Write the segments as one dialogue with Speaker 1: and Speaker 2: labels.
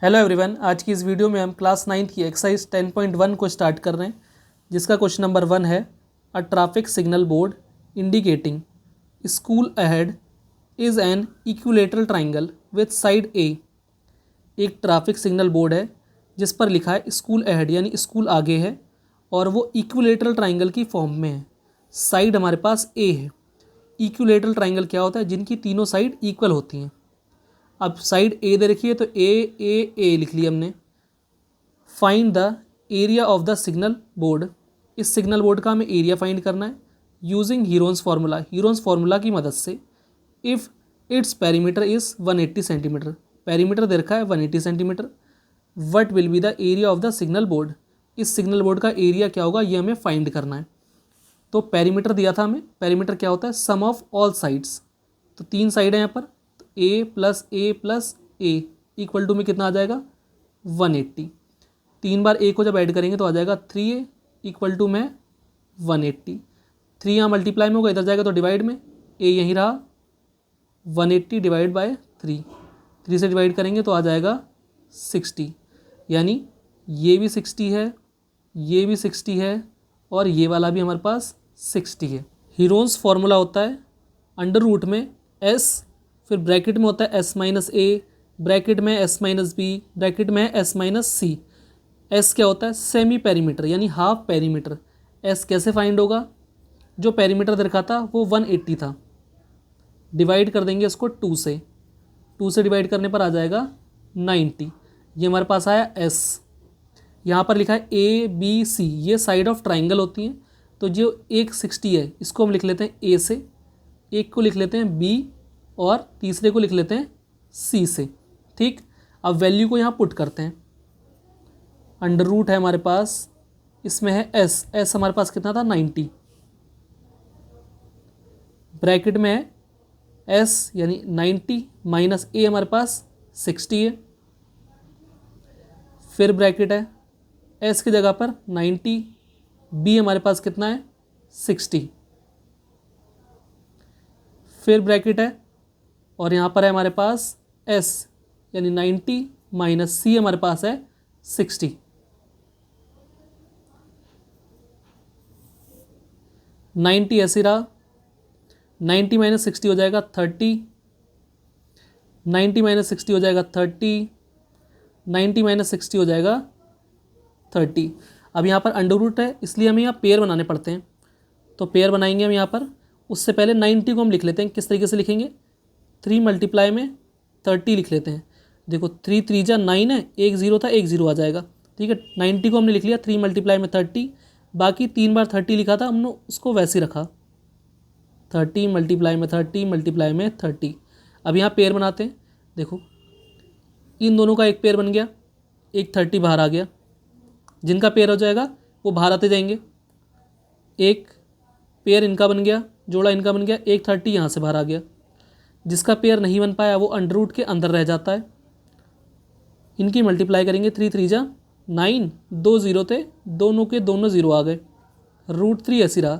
Speaker 1: Hello everyone, आज की इस वीडियो में हम क्लास 9 की एक्सरसाइज 10.1 को स्टार्ट कर रहे हैं, जिसका क्वेश्चन नंबर 1 है a traffic signal board indicating school ahead is an equilateral triangle with side a. एक ट्रैफिक सिग्नल बोर्ड है जिस पर लिखा है स्कूल अहेड यानी स्कूल आगे है और वो इक्विलेटरल ट्राइंगल की फॉर्म में है। साइड हमारे पास ए है। इक्विलेटरल ट्राइंगल क्या होता है? जिनकी तीनों साइड इक्वल होती हैं। अब साइड ए दे रखी है तो ए लिख लिया हमने। Find the area of the signal board. इस सिग्नल बोर्ड का हमें एरिया फाइंड करना है using Heron's formula. Heron's formula की मदद से if its perimeter is 180 centimetre, perimeter दे रखा है 180 centimetre, what will be the area of the signal board. इस सिग्नल बोर्ड का एरिया क्या होगा ये हमें फाइंड करना है। तो पेरीमीटर दिया था हमें। पेरीमीटर क्या होता है? सम ऑफ ऑल साइड्स। तो तीन साइड है यहाँ पर, ए प्लस ए इक्वल टू में कितना आ जाएगा? 180। तीन बार ए को जब ऐड करेंगे तो आ जाएगा 3a इक्वल टू में 180। 3 यहाँ मल्टीप्लाई में होगा, इधर जाएगा तो डिवाइड में, ए यहीं रहा, 180 डिवाइड बाय 3। 3 से डिवाइड करेंगे तो आ जाएगा 60, यानी ये भी 60 है, ये भी 60 है और ये वाला भी हमारे पास 60 है। हीरोन्स फार्मूला होता है अंडर रूट में s, फिर ब्रैकेट में होता है s माइनस ए, ब्रैकेट में s माइनस बी, ब्रैकेट में s माइनस सी। s क्या होता है? सेमी पेरीमीटर यानी हाफ पेरीमीटर। s कैसे फाइंड होगा? जो पेरीमीटर दे रखा था वो 180 था, डिवाइड कर देंगे इसको 2 से, 2 से डिवाइड करने पर आ जाएगा 90। ये हमारे पास आया s। यहाँ पर लिखा है ए बी सी, ये साइड ऑफ ट्राइंगल होती हैं। तो जो एक 60 है इसको हम लिख लेते हैं ए से, एक को लिख लेते हैं बी और तीसरे को लिख लेते हैं सी से। ठीक, अब वैल्यू को यहाँ पुट करते हैं। अंडर रूट है हमारे पास, इसमें है एस, एस हमारे पास कितना था? 90। ब्रैकेट में है एस यानी 90 माइनस ए हमारे पास 60 है, फिर ब्रैकेट है एस की जगह पर 90, बी हमारे पास कितना है? 60, फिर ब्रैकेट है और यहाँ पर है हमारे पास s यानी 90 माइनस सी हमारे पास है 60। 90 ऐसे रहा, 90 माइनस 60 हो जाएगा 30, 90 माइनस 60 हो जाएगा 30, 90 माइनस 60 हो जाएगा 30। अब यहाँ पर अंडर रूट है इसलिए हमें यहाँ पेयर बनाने पड़ते हैं। तो पेयर बनाएंगे हम यहाँ पर। उससे पहले 90 को हम लिख लेते हैं। किस तरीके से लिखेंगे? 3 मल्टीप्लाई में 30 लिख लेते हैं। देखो 3 3 जा 9 है, एक जीरो था, एक जीरो आ जाएगा। ठीक है, 90 को हमने लिख लिया 3 मल्टीप्लाई में 30, बाकी 3 बार 30 लिखा था हमने उसको वैसे ही रखा, 30 मल्टीप्लाई में 30 मल्टीप्लाई में 30। अब यहाँ पेयर बनाते हैं। देखो इन दोनों का एक पेयर बन गया, एक 30 बाहर आ गया, जिनका पेयर हो जाएगा वो बाहर आते जाएंगे। एक पेयर इनका बन गया, जोड़ा इनका बन गया, एक 30 यहाँ से बाहर आ गया। जिसका पेयर नहीं बन पाया वो अंडर रूट के अंदर रह जाता है। इनकी मल्टीप्लाई करेंगे, 3 3 जा 9, 2 जीरो थे, दोनों के दोनों जीरो आ गए, √3 ऐसी रहा।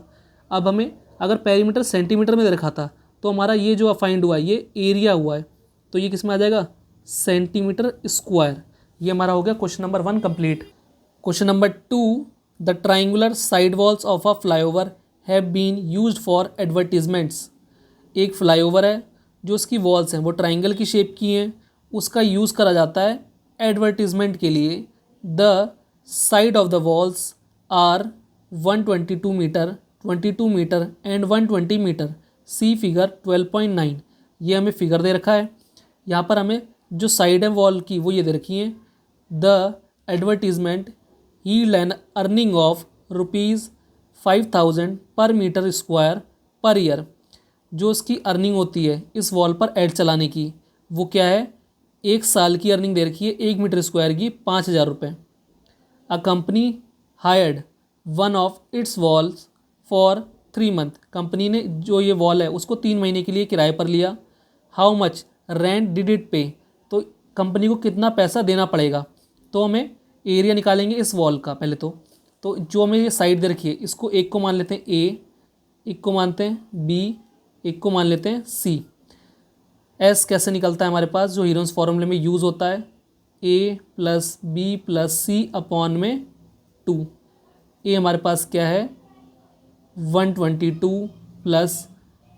Speaker 1: अब हमें अगर पेरीमीटर सेंटीमीटर में दे रखा था तो हमारा ये जो फाइंड हुआ है ये एरिया हुआ है, तो ये किस में आ जाएगा? Centimetre square. ये हमारा हो गया question number 1 complete. Question number 2, the triangular side walls of a flyover have been used for advertisements. एक फ्लाईओवर है जो उसकी वॉल्स हैं वो ट्राइंगल की शेप की हैं, उसका यूज़ करा जाता है एडवर्टीजमेंट के लिए। The side of the walls are 122 metre, 22 metre and 120 metre. See figure 12.9। ये हमें फिगर दे रखा है। यहाँ पर हमें जो साइड है वॉल की वो ये दे रखी है। The advertisement yield an earning of ₹5000 per metre square per year. जो उसकी अर्निंग होती है इस वॉल पर ऐड चलाने की वो क्या है? 1 साल की अर्निंग दे रखी है, 1 मीटर स्क्वायर की 5000 रुपये। A company hired one of its walls for 3 month. Company ने जो ये वॉल है उसको 3 महीने के लिए किराए पर लिया। How much rent did it पे। तो कंपनी को कितना पैसा देना पड़ेगा? तो हमें एरिया निकालेंगे इस वॉल का पहले। तो जो हमें ये साइड दे रखी है इसको एक को मान लेते हैं ए, एक को मानते हैं बी, एक को मान लेते हैं सी। एस कैसे निकलता है हमारे पास? जो हीरोन्स फॉर्मूले में यूज़ होता है ए प्लस बी प्लस सी अपॉन में 2। ए हमारे पास क्या है 122 प्लस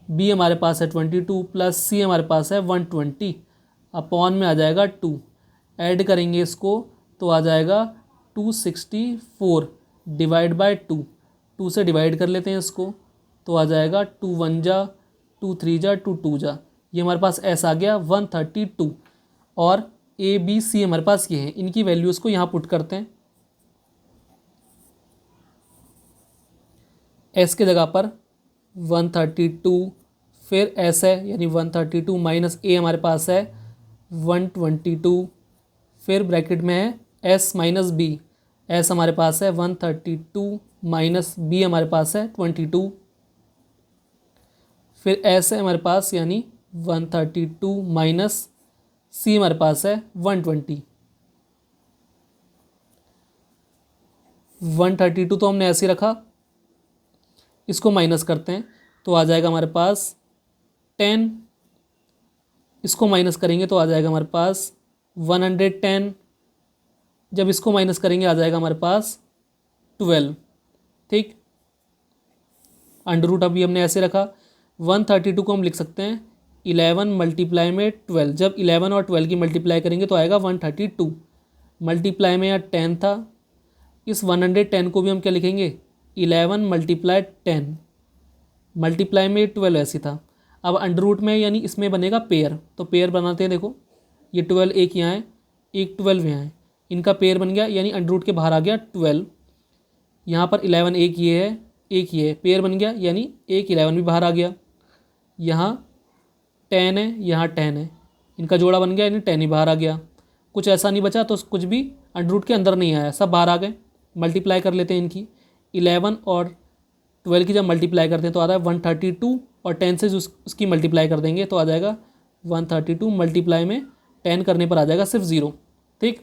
Speaker 1: बी हमारे पास है 22 प्लस सी हमारे पास है 120 अपॉन में आ जाएगा 2। ऐड करेंगे इसको तो आ जाएगा 264 डिवाइड बाय 2। 2 से डिवाइड कर लेते हैं इसको तो आ जाएगा 2 1 जा 2 3 जा 2 2 जा। ये हमारे पास एस आ गया 132। और ए बी सी हमारे पास ये है, इनकी वैल्यूज़ को यहाँ पुट करते हैं। एस के जगह पर 132 फिर एस है यानी 132 माइनस ए हमारे पास है 122 फिर ब्रैकेट में है एस माइनस बी। एस हमारे पास है 132 माइनस बी हमारे पास है 22 फिर एस है हमारे पास यानी 132 माइनस सी हमारे पास है 120। 132 तो हमने ऐसे रखा, इसको माइनस करते हैं तो आ जाएगा हमारे पास 10। इसको माइनस करेंगे तो आ जाएगा हमारे पास 110। जब इसको माइनस करेंगे आ जाएगा हमारे पास 12। ठीक, अंडर रूट अभी हमने ऐसे रखा। 132 को हम लिख सकते हैं 11 मल्टीप्लाई में 12। जब 11 और 12 की मल्टीप्लाई करेंगे तो आएगा 132। मल्टीप्लाई में यहाँ 10 था, इस 110 को भी हम क्या लिखेंगे 11 मल्टीप्लाई 10। मल्टीप्लाई में 12 ऐसी था। अब अंडर रूट में यानी इसमें बनेगा पेयर, तो पेयर बनाते हैं। देखो ये 12 एक यहाँ है, एक 12 यहाँ है, इनका पेयर बन गया यानी अंडर रूट के बाहर आ गया 12। यहाँ पर 11 एक ये है, एक ये है, पेयर बन गया यानी एक 11 भी बाहर आ गया। यहाँ 10 है, यहाँ 10 है, इनका जोड़ा बन गया यानी 10 ही बाहर आ गया। कुछ ऐसा नहीं बचा तो कुछ भी अंडर रूट के अंदर नहीं आया, सब बाहर आ गए। मल्टीप्लाई कर लेते हैं इनकी। 11 और 12 की जब मल्टीप्लाई करते हैं तो आ रहा है 132 और 10 से उसकी मल्टीप्लाई कर देंगे तो आ जाएगा 132 मल्टीप्लाई में 10 करने पर आ जाएगा सिर्फ 0। ठीक,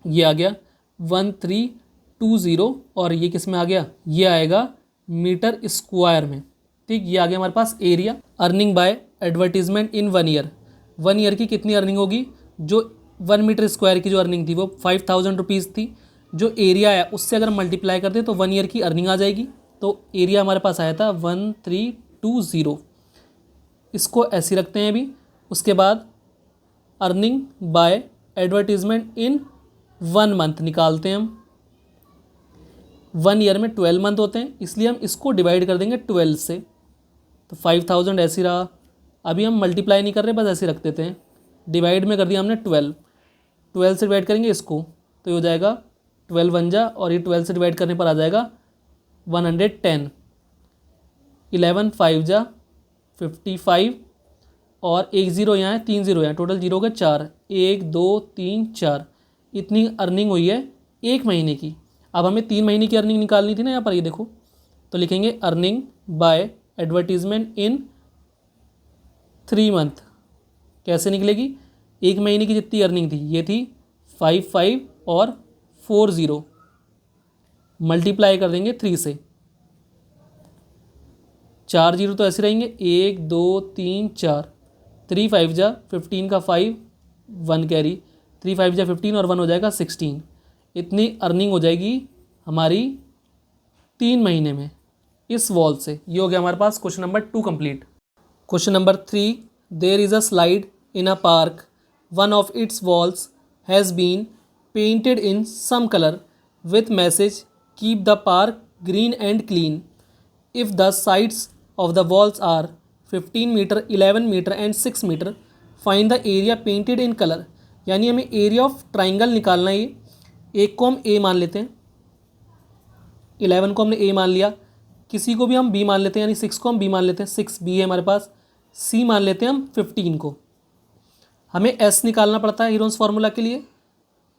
Speaker 1: ये आ गया 1320 और ये किस में आ गया, ये आएगा मीटर स्क्वायर में। ठीक, ये आ गया हमारे पास area. Earning by advertisement in 1 year. 1 year की कितनी अर्निंग होगी, जो 1 मीटर स्क्वायर की जो अर्निंग थी वो 5000 रुपीज़ थी। जो एरिया है उससे अगर मल्टीप्लाई करते तो 1 ईयर की अर्निंग आ जाएगी। तो एरिया हमारे पास आया था 1320। इसको ऐसे रखते हैं अभी। उसके बाद earning by advertisement in 1 month निकालते हैं हम। 1 ईयर में 12 मंथ होते हैं, इसलिए हम इसको डिवाइड कर देंगे 12 से। तो 5000 ऐसे रहा। अभी हम मल्टीप्लाई नहीं कर रहे, बस ऐसे रख देते हैं। डिवाइड में कर दिया हमने 12 से डिवाइड करेंगे इसको तो ये हो जाएगा 12 बन जा और ये 12 से डिवाइड करने पर आ जाएगा 110। 11 5 जा 55 और एक ज़ीरो यहाँ है, 3 ज़ीरो यहाँ, टोटल जीरो के 4। 1 2 3 4 इतनी अर्निंग हुई है 1 महीने की। अब हमें 3 महीने की अर्निंग निकालनी थी ना, यहाँ पर ये देखो, तो लिखेंगे earning by advertisement in 3 month. कैसे निकलेगी, 1 महीने की जितनी अर्निंग थी ये थी 55 और 40, मल्टीप्लाई कर देंगे 3 से। 4 जीरो तो ऐसे रहेंगे, 1 2 3 4, 3 5 जा 15 का 5 1 कैरी, 3 5 जा 15 और 1 हो जाएगा 16। इतनी अर्निंग हो जाएगी हमारी 3 महीने में इस वॉल से। ये हो गया हमारे पास question number 2 complete. Question number 3, there is a slide in a park, one of its walls has been painted in some colour with message keep the park green and clean. If the sides of the walls are 15 meter, 11 meter and 6 meter, find the area painted in color. यानी हमें area of triangle निकालना है। एक को हम ए मान लेते हैं, 11 को हमने ए मान लिया, किसी को भी हम बी मान लेते हैं, यानी 6 को हम बी मान लेते हैं, 6 बी है हमारे पास। सी मान लेते हैं हम 15 को। हमें एस निकालना पड़ता है हीरोन्स फार्मूला के लिए।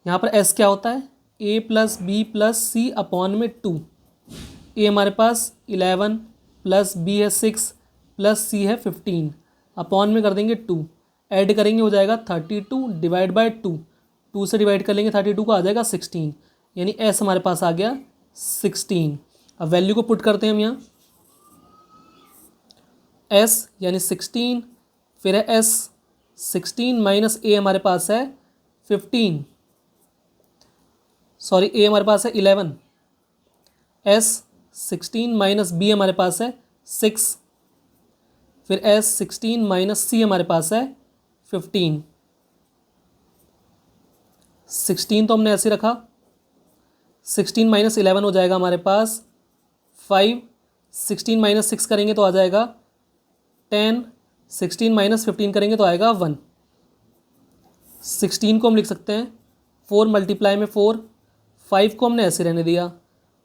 Speaker 1: यहाँ पर एस क्या होता है, ए प्लस बी प्लस सी अपॉन में 2। ए हमारे पास 11 प्लस बी है 6 प्लस सी है 15 अपॉन में कर देंगे 2। ऐड करेंगे हो जाएगा 32 डिवाइड बाय 2। 2 से डिवाइड कर लेंगे 32 को आ जाएगा 16, यानी एस हमारे पास आ गया 16। अब वैल्यू को पुट करते हैं हम यहाँ, एस यानी 16 फिर है एस 16 माइनस ए हमारे पास है 15, सॉरी ए हमारे पास है 11, एस 16 माइनस बी हमारे पास है 6, फिर एस 16 माइनस सी हमारे पास है 15। 16 तो हमने ऐसे रखा, 16 माइनस 11 हो जाएगा हमारे पास 5, 16 माइनस 6 करेंगे तो आ जाएगा 10, 16 माइनस 15 करेंगे तो आएगा 1। 16 को हम लिख सकते हैं 4 मल्टीप्लाई में 4, 5 को हमने ऐसे रहने दिया।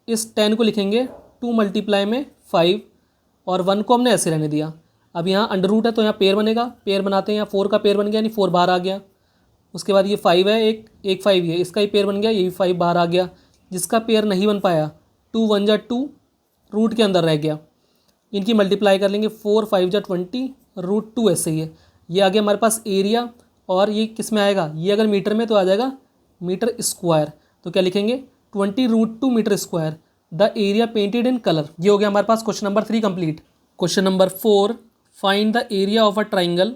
Speaker 1: इस 10 को लिखेंगे 2 मल्टीप्लाई में 5 और 1 को हमने ऐसे रहने दिया। अब यहाँ अंडर रूट है तो यहाँ पेयर बनेगा, पेयर बनाते हैं, यहाँ 4 का पेयर बन गया यानी 4 बाहर आ गया। उसके बाद ये 5 है, एक 5 है, इसका ही पेयर बन गया, ये भी 5 बाहर आ गया। जिसका पेयर नहीं बन पाया 2 1 जा 2 रूट के अंदर रह गया, इनकी मल्टीप्लाई कर लेंगे 4 5 जा 20 रूट 2 ऐसे ही है। ये आ गया हमारे पास एरिया और ये किस में आएगा, ये अगर मीटर में तो आ जाएगा मीटर स्क्वायर। तो क्या लिखेंगे 20 root 2 metre square the area painted in colour. ये हो गया हमारे पास question number 3 complete. Question number 4, find the area of a triangle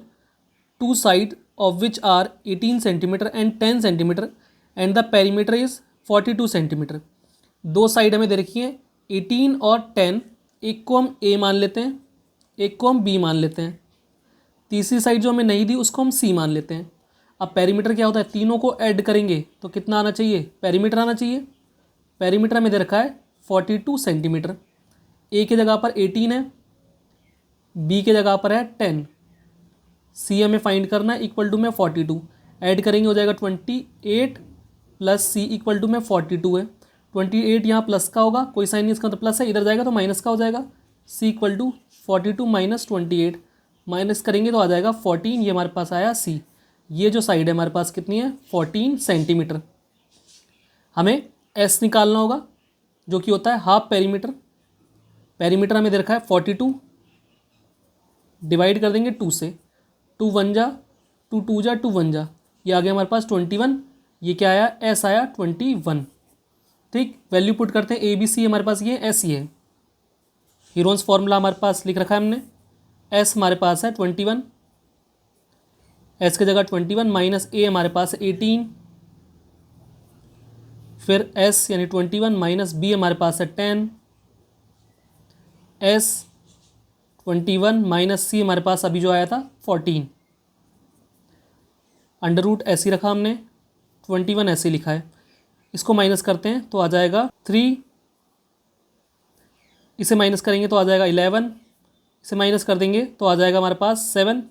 Speaker 1: two side of which are 18 centimetre and 10 centimetre and the perimeter is 42 centimetre. दो side हमें दे रखी है 18 और 10, एक को हम ए मान लेते हैं, एक को हम बी मान लेते हैं, तीसरी साइड जो हमें नहीं दी उसको हम सी मान लेते हैं। अब पेरीमीटर क्या होता है, तीनों को ऐड करेंगे तो कितना आना चाहिए, पेरीमीटर आना चाहिए। पेरीमीटर हमें दे रखा है 42 सेंटीमीटर। ए की जगह पर 18 है, बी के जगह पर है 10, सी हमें फाइंड करना है, इक्वल टू में 42, ऐड करेंगे हो जाएगा 28 प्लस सी इक्वल टू में 42 है। 28 यहाँ प्लस का होगा, कोई साइन नहीं इसका तो प्लस है, इधर जाएगा तो माइनस का हो जाएगा। सी इक्वल टू 42 माइनस 28, माइनस करेंगे तो आ जाएगा 14, ये हमारे पास आया सी। ये जो साइड है हमारे पास कितनी है 14 सेंटीमीटर। हमें एस निकालना होगा जो कि होता है हाफ पेरीमीटर। पेरीमीटर हमें दे रखा है 42, डिवाइड कर देंगे 2 से, 2 1 जा 2 2 जा 2 1 जा, ये आ गया हमारे पास 21। ये क्या आया, एस आया 21। ठीक, वैल्यू पुट करते हैं, ए बी सी हमारे पास ये एस ये है। हीरोन्स फॉर्मूला हमारे पास लिख रखा है हमने, एस हमारे पास है 21, एस की जगह 21 माइनस ए हमारे पास है 18, फिर एस यानी 21 माइनस बी हमारे पास है 10, एस 21 माइनस सी हमारे पास अभी जो आया था 14। अंडर रूट ऐसे रखा हमने, 21 ऐसे लिखा है। इसको माइनस करते हैं तो आ जाएगा 3, इसे माइनस करेंगे तो आ जाएगा 11, इसे माइनस कर देंगे तो आ जाएगा हमारे पास 7।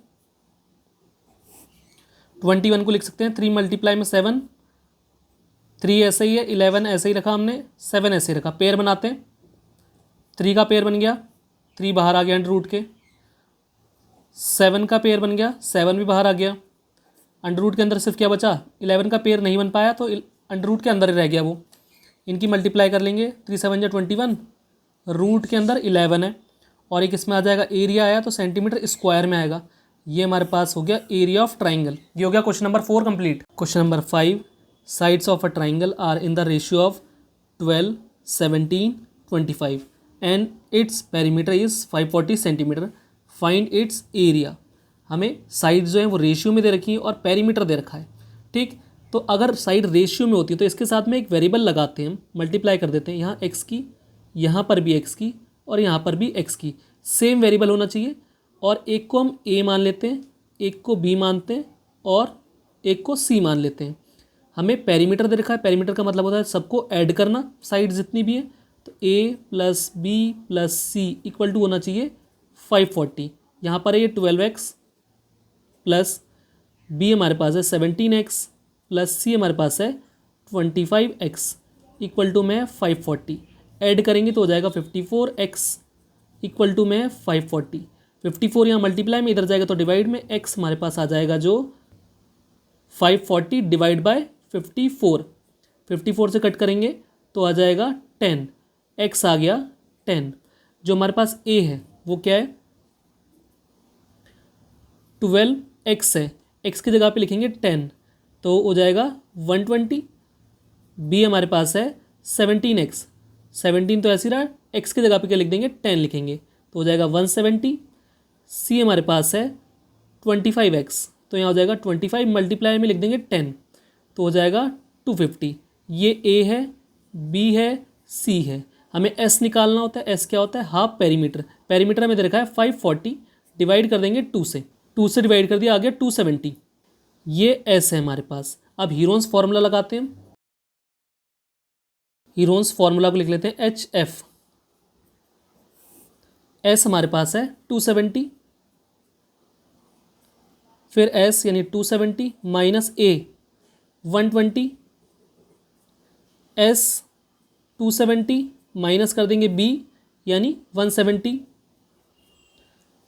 Speaker 1: 21 को लिख सकते हैं 3 मल्टीप्लाई में 7, 3 ऐसे ही है, 11 ऐसे ही रखा हमने, 7 ऐसे ही रखा। पेयर बनाते हैं, 3 का पेयर बन गया, 3 बाहर आ गया अंडर रूट के, 7 का पेयर बन गया, 7 भी बाहर आ गया। अंडर रूट के अंदर सिर्फ क्या बचा, 11 का पेयर नहीं बन पाया तो अंडर रूट के अंदर ही रह गया वो। इनकी मल्टीप्लाई कर लेंगे, 3 7 जा 21, रूट के अंदर 11 है और एक इसमें आ जाएगा एरिया आया तो सेंटीमीटर स्क्वायर में आएगा। ये हमारे पास हो गया एरिया ऑफ ट्राइंगल। ये हो गया question number 4 complete. Question number 5, sides of a triangle are in the ratio of 12 17 25 and its perimeter is 540 centimetre, find its area. हमें साइड जो है वो रेशियो में दे रखी है और पेरीमीटर दे रखा है। ठीक, तो अगर साइड रेशियो में होती है तो इसके साथ में एक वेरिएबल लगाते हैं, हम मल्टीप्लाई कर देते हैं, यहाँ एक्स की, यहाँ पर भी एक्स की और यहाँ पर भी एक्स की, सेम वेरिएबल होना चाहिए। और एक को हम ए मान लेते हैं, एक को बी मानते हैं और एक को सी मान लेते हैं। हमें पेरीमीटर दे रखा है, पेरीमीटर का मतलब होता है सबको ऐड करना, साइड जितनी भी है। तो A plus B plus C equal to होना चाहिए 540। यहाँ पर ये 12x प्लस बी हमारे पास है 17x प्लस सी हमारे पास है 25x इक्वल टू में 540। ऐड करेंगे तो हो जाएगा 54x इक्वल टू में 540। 54 यहाँ मल्टीप्लाई में, इधर जाएगा तो डिवाइड में, x हमारे पास आ जाएगा जो 540 डिवाइड बाय 54। 54 से कट करेंगे तो आ जाएगा 10, x आ गया 10। जो हमारे पास a है वो क्या है 12x है, x की जगह पे लिखेंगे 10 तो हो जाएगा 120। b हमारे पास है 17x, 17 तो ऐसे रहा, x की जगह पे क्या लिख देंगे 10 लिखेंगे तो हो जाएगा 170। c हमारे पास है 25x तो यहाँ हो जाएगा 25 मल्टीप्लाई में लिख देंगे 10 तो हो जाएगा 250। ये ए है, बी है, सी है। हमें एस निकालना होता है। एस क्या होता है? Half perimeter. पेरीमीटर में दे रखा है 540, डिवाइड कर देंगे 2 से। 2 से डिवाइड कर दिया, आ गया 270। ये एस है हमारे पास। अब हीरोन्स फार्मूला लगाते हैं। हीरोन्स फार्मूला को लिख लेते हैं एच एफ। एस हमारे पास है 270, फिर एस यानी 270 माइनस ए 120, एस 270 माइनस कर देंगे बी यानी 170,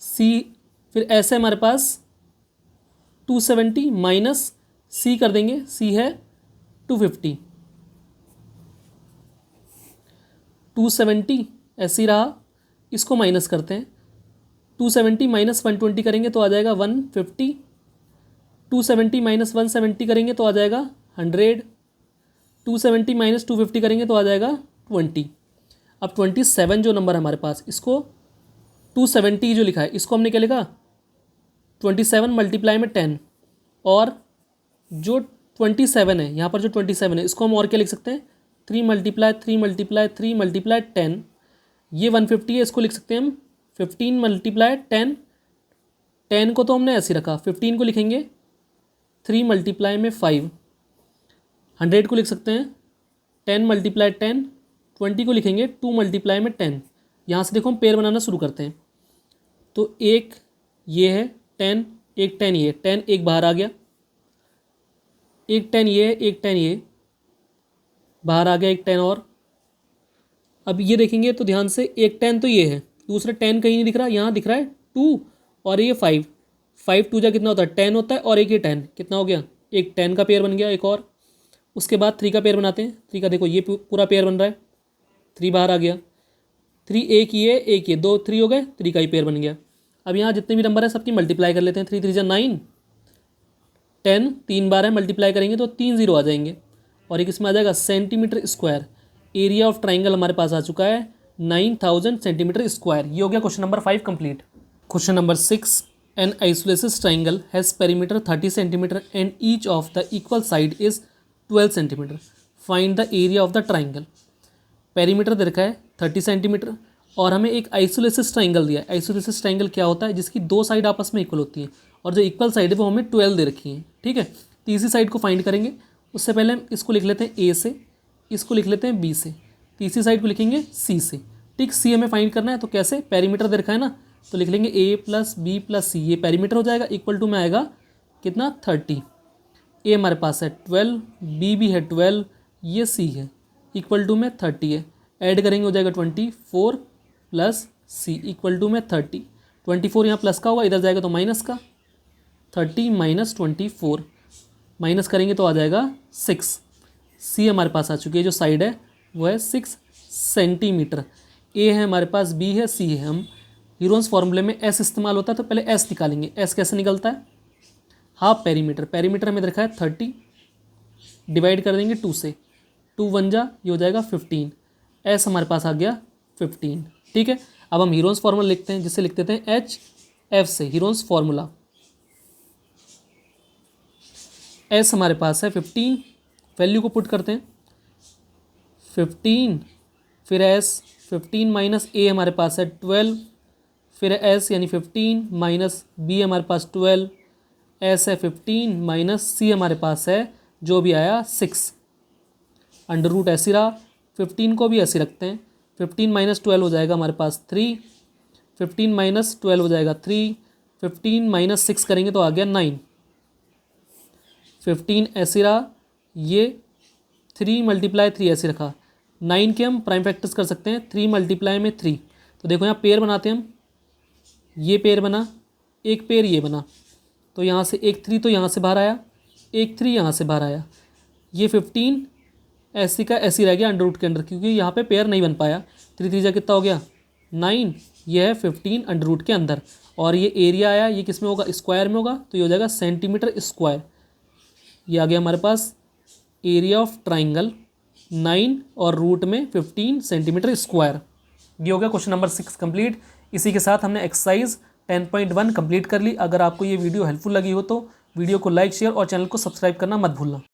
Speaker 1: सी फिर एस है हमारे पास 270 माइनस सी कर देंगे, सी है 250, 270 ऐसे ही रहा। इसको माइनस करते हैं। 270 माइनस 120 करेंगे तो आ जाएगा 150, 270 माइनस 170 करेंगे तो आ जाएगा 100, 270 माइनस 250 करेंगे तो आ जाएगा 20। अब 27 जो नंबर है हमारे पास, इसको 270 जो लिखा है इसको हमने क्या लिखा? 27 मल्टीप्लाई में 10, और जो 27 है यहाँ पर, जो 27 है इसको हम और क्या लिख सकते हैं? 3 मल्टीप्लाई 3 मल्टीप्लाई 3 मल्टीप्लाई 10। ये 150 है, इसको लिख सकते हैं हम 15 मल्टीप्लाई 10। 10 को तो हमने ऐसे रखा, 15 को लिखेंगे 3 मल्टीप्लाई में 5। 100 को लिख सकते हैं 10 मल्टीप्लाई 10। 20 को लिखेंगे 2 मल्टीप्लाई में 10। यहाँ से देखो हम पेयर बनाना शुरू करते हैं। तो एक ये है 10, एक 10 ये, 10 एक बाहर आ गया, एक 10 ये, एक 10 ये बाहर आ गया, एक 10 और। अब ये देखेंगे तो ध्यान से, एक 10 तो ये है, दूसरा 10 कहीं नहीं दिख रहा, यहाँ दिख रहा है 2 और ये 5। 5 2 जा कितना होता है? 10 होता है, और एक ये 10 कितना हो गया? एक 10 का पेयर बन गया, एक और। उसके बाद 3 का पेयर बनाते हैं। 3 का देखो ये पूरा पेयर बन रहा है, 3 बाहर आ गया, 3 एक ये 2 3 हो गए, 3 का ही पेयर बन गया। अब यहाँ जितने भी नंबर है सबकी मल्टीप्लाई कर लेते हैं। 3 3 जा 9, 10 3 बार है, मल्टीप्लाई करेंगे तो 3 0 आ जाएंगे, और एक इसमें आ जाएगा centimetre square. Area of triangle हमारे पास आ चुका है 9000 सेंटीमीटर स्क्वायर। ये हो गया question number 5 complete. Question number 6, an isosceles triangle has perimeter 30 centimetre and each of the equal side is 12 centimetre. Find the area of the triangle. Perimeter दे रखा है 30 centimetre, और हमें एक आइसोलेसिस ट्राइंगल दिया है। आइसोलेसिस ट्राइंगल क्या होता है? जिसकी 2 साइड आपस में इक्वल होती हैं, और जो इक्वल साइड है वो हमें 12 दे रखी है। ठीक है, तीसरी साइड को फाइंड करेंगे। उससे पहले हम इसको लिख लेते हैं ए से, इसको लिख लेते हैं बी से, तीसरी साइड को लिखेंगे सी से। ठीक, सी हमें फाइंड करना है, तो कैसे? पेरीमीटर दे रखा है ना, तो लिख लेंगे ए प्लस बी प्लस सी, ये पेरीमीटर हो जाएगा, इक्वल टू में आएगा कितना? 30। ए हमारे पास है 12, बी भी है 12, ये सी है, इक्वल टू में 30 है। ऐड करेंगे हो जाएगा 24 प्लस सी, इक्वल टू में 30। 24 यहाँ प्लस का होगा, इधर जाएगा तो माइनस का, 30 माइनस 24, माइनस करेंगे तो आ जाएगा 6। सी हमारे पास आ चुकी है, जो साइड है वो है 6 सेंटीमीटर। ए है हमारे पास, बी है, सी है। हम हीरोन्स फॉर्मूले में एस इस्तेमाल होता है, तो पहले एस निकालेंगे। एस कैसे निकलता है? Half perimeter. पेरीमीटर में रखा है 30, डिवाइड कर देंगे 2 से, 2 1 जा, ये हो जाएगा 15। एस हमारे पास आ गया 15। ठीक है, अब हम हीरोन्स फार्मूला लिखते हैं, जिससे लिख देते हैं एच एफ से। हीरोन्स फार्मूला, एस हमारे पास है 15, वैल्यू को पुट करते हैं 15, फिर एस 15 माइनस ए हमारे पास है 12, फिर एस यानी 15 माइनस बी हमारे पास 12, एस है 15 माइनस सी हमारे पास है जो भी आया 6, अंडर रूट ऐसी रहा। 15 को भी ऐसे रखते हैं, 15 माइनस 12 हो जाएगा हमारे पास 3, 15 माइनस 12 हो जाएगा 3, 15 माइनस 6 करेंगे तो आ गया 9, 15 ऐसे रहा, ये 3 मल्टीप्लाई 3 ऐसे रखा। 9 के हम प्राइम फैक्टर्स कर सकते हैं, 3 मल्टीप्लाई में 3। तो देखो यहाँ पेयर बनाते हैं हम, ये पेयर बना, एक पेयर ये बना, तो यहाँ से एक 3 तो यहाँ से बाहर आया, एक 3 यहाँ से बाहर आया। ये 15 ऐसी का ऐसी रह गया अंडर रूट के अंदर, क्योंकि यहाँ पे पेयर नहीं बन पाया। 3 3 जा कितना हो गया? 9, ये है 15 अंडर रूट के अंदर। और ये एरिया आया, ये किस में होगा? स्क्वायर में होगा, तो ये हो जाएगा सेंटीमीटर स्क्वायर। ये आ गया हमारे पास एरिया ऑफ ट्राइंगल 9 और रूट में 15 सेंटीमीटर स्क्वायर। ये हो गया क्वेश्चन नंबर 6 कंप्लीट। इसी के साथ हमने एक्सरसाइज 10.1 कंप्लीट कर ली। अगर आपको ये वीडियो हेल्पफुल लगी हो तो वीडियो को लाइक, शेयर और चैनल को सब्सक्राइब करना मत भूलना।